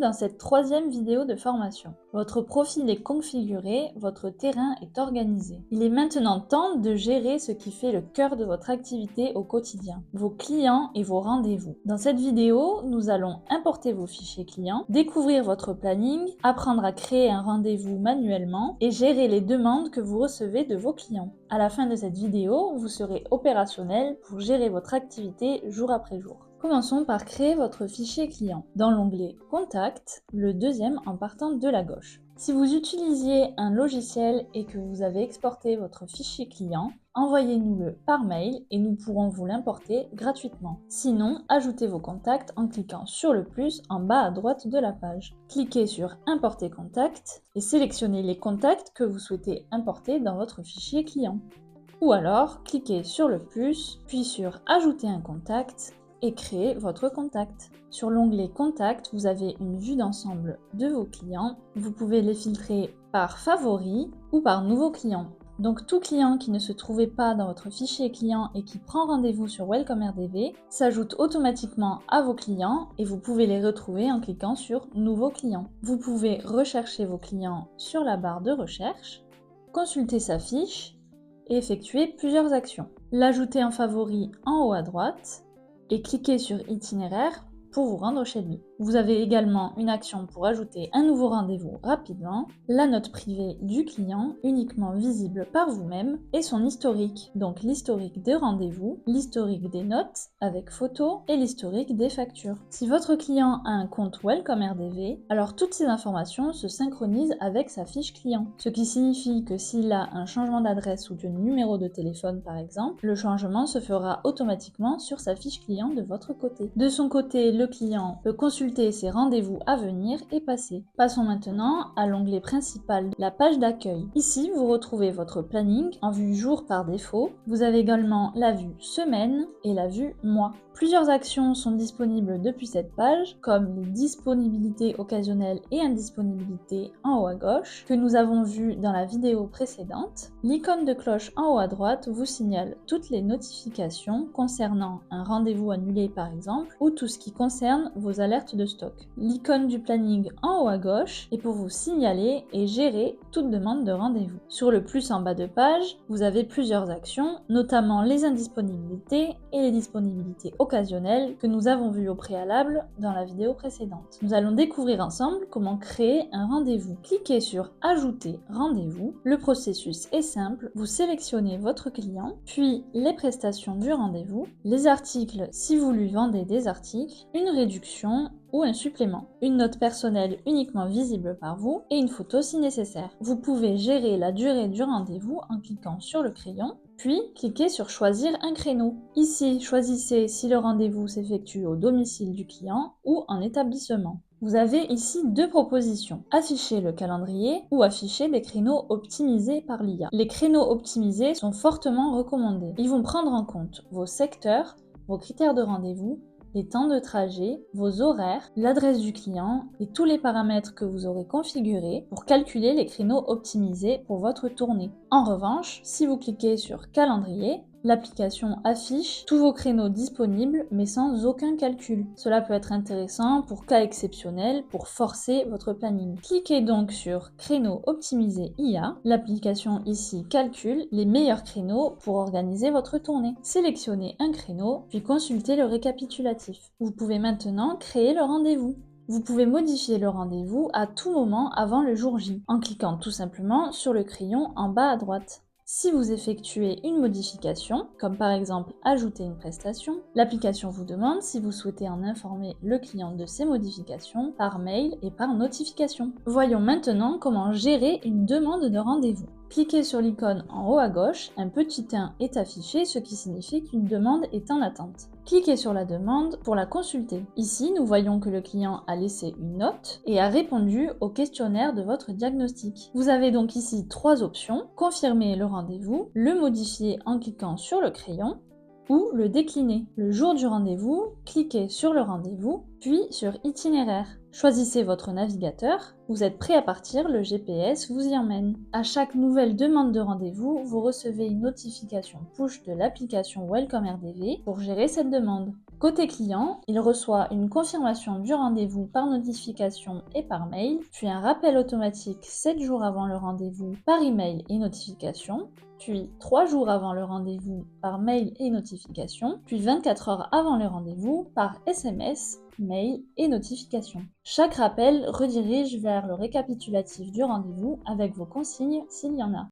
dans cette troisième vidéo de formation. Votre profil est configuré, votre terrain est organisé. Il est maintenant temps de gérer ce qui fait le cœur de votre activité au quotidien, vos clients et vos rendez-vous. Dans cette vidéo, nous allons importer vos fichiers clients, découvrir votre planning, apprendre à créer un rendez-vous manuellement et gérer les demandes que vous recevez de vos clients. À la fin de cette vidéo, vous serez opérationnel pour gérer votre activité jour après jour. Commençons par créer votre fichier client. Dans l'onglet Contact, le deuxième en partant de la gauche. Si vous utilisiez un logiciel et que vous avez exporté votre fichier client, envoyez-nous-le par mail et nous pourrons vous l'importer gratuitement. Sinon, ajoutez vos contacts en cliquant sur le plus en bas à droite de la page. Cliquez sur Importer contact et sélectionnez les contacts que vous souhaitez importer dans votre fichier client. Ou alors, cliquez sur le plus, puis sur Ajouter un contact et créer votre contact. Sur l'onglet Contact, vous avez une vue d'ensemble de vos clients. Vous pouvez les filtrer par favoris ou par nouveaux clients. Donc tout client qui ne se trouvait pas dans votre fichier client et qui prend rendez-vous sur Welcome RDV s'ajoute automatiquement à vos clients et vous pouvez les retrouver en cliquant sur Nouveaux clients. Vous pouvez rechercher vos clients sur la barre de recherche, consulter sa fiche et effectuer plusieurs actions. L'ajouter en favori en haut à droite et cliquez sur Itinéraire pour vous rendre chez lui. Vous avez également une action pour ajouter un nouveau rendez-vous rapidement, la note privée du client uniquement visible par vous-même et son historique, donc l'historique des rendez-vous, l'historique des notes avec photo et l'historique des factures. Si votre client a un compte Welcome RDV, alors toutes ces informations se synchronisent avec sa fiche client, ce qui signifie que s'il a un changement d'adresse ou de numéro de téléphone par exemple, le changement se fera automatiquement sur sa fiche client de votre côté. De son côté, le client peut consulter ses rendez-vous à venir et passer. Passons maintenant à l'onglet principal, la page d'accueil. Ici, vous retrouvez votre planning en vue jour par défaut. Vous avez également la vue semaine et la vue mois. Plusieurs actions sont disponibles depuis cette page, comme les disponibilités occasionnelles et indisponibilités en haut à gauche, que nous avons vues dans la vidéo précédente. L'icône de cloche en haut à droite vous signale toutes les notifications concernant un rendez-vous annulé par exemple, ou tout ce qui concerne vos alertes de stock. L'icône du planning en haut à gauche est pour vous signaler et gérer toute demande de rendez-vous. Sur le plus en bas de page, vous avez plusieurs actions, notamment les indisponibilités et les disponibilités occasionnelles que nous avons vues au préalable dans la vidéo précédente. Nous allons découvrir ensemble comment créer un rendez-vous. Cliquez sur Ajouter rendez-vous. Le processus est simple, vous sélectionnez votre client, puis les prestations du rendez-vous, les articles si vous lui vendez des articles, une réduction ou un supplément, une note personnelle uniquement visible par vous et une photo si nécessaire. Vous pouvez gérer la durée du rendez-vous en cliquant sur le crayon, puis cliquez sur Choisir un créneau. Ici, choisissez si le rendez-vous s'effectue au domicile du client ou en établissement. Vous avez ici deux propositions, afficher le calendrier ou afficher des créneaux optimisés par l'IA. Les créneaux optimisés sont fortement recommandés. Ils vont prendre en compte vos secteurs, vos critères de rendez-vous, les temps de trajet, vos horaires, l'adresse du client et tous les paramètres que vous aurez configurés pour calculer les créneaux optimisés pour votre tournée. En revanche, si vous cliquez sur Calendrier, l'application affiche tous vos créneaux disponibles mais sans aucun calcul. Cela peut être intéressant pour cas exceptionnels, pour forcer votre planning. Cliquez donc sur Créneaux optimisés IA. L'application ici calcule les meilleurs créneaux pour organiser votre tournée. Sélectionnez un créneau, puis consultez le récapitulatif. Vous pouvez maintenant créer le rendez-vous. Vous pouvez modifier le rendez-vous à tout moment avant le jour J, en cliquant tout simplement sur le crayon en bas à droite. Si vous effectuez une modification, comme par exemple ajouter une prestation, l'application vous demande si vous souhaitez en informer le client de ces modifications par mail et par notification. Voyons maintenant comment gérer une demande de rendez-vous. Cliquez sur l'icône en haut à gauche, un petit 1 est affiché, ce qui signifie qu'une demande est en attente. Cliquez sur la demande pour la consulter. Ici, nous voyons que le client a laissé une note et a répondu au questionnaire de votre diagnostic. Vous avez donc ici trois options, confirmer le rendez-vous, le modifier en cliquant sur le crayon ou le décliner. Le jour du rendez-vous, cliquez sur le rendez-vous, puis sur Itinéraire. Choisissez votre navigateur, vous êtes prêt à partir, le GPS vous y emmène. À chaque nouvelle demande de rendez-vous, vous recevez une notification push de l'application Welcome RDV pour gérer cette demande. Côté client, il reçoit une confirmation du rendez-vous par notification et par mail, puis un rappel automatique 7 jours avant le rendez-vous par email et notification, puis 3 jours avant le rendez-vous par mail et notification, puis 24 heures avant le rendez-vous par SMS, mail et notification. Chaque rappel redirige vers le récapitulatif du rendez-vous avec vos consignes s'il y en a.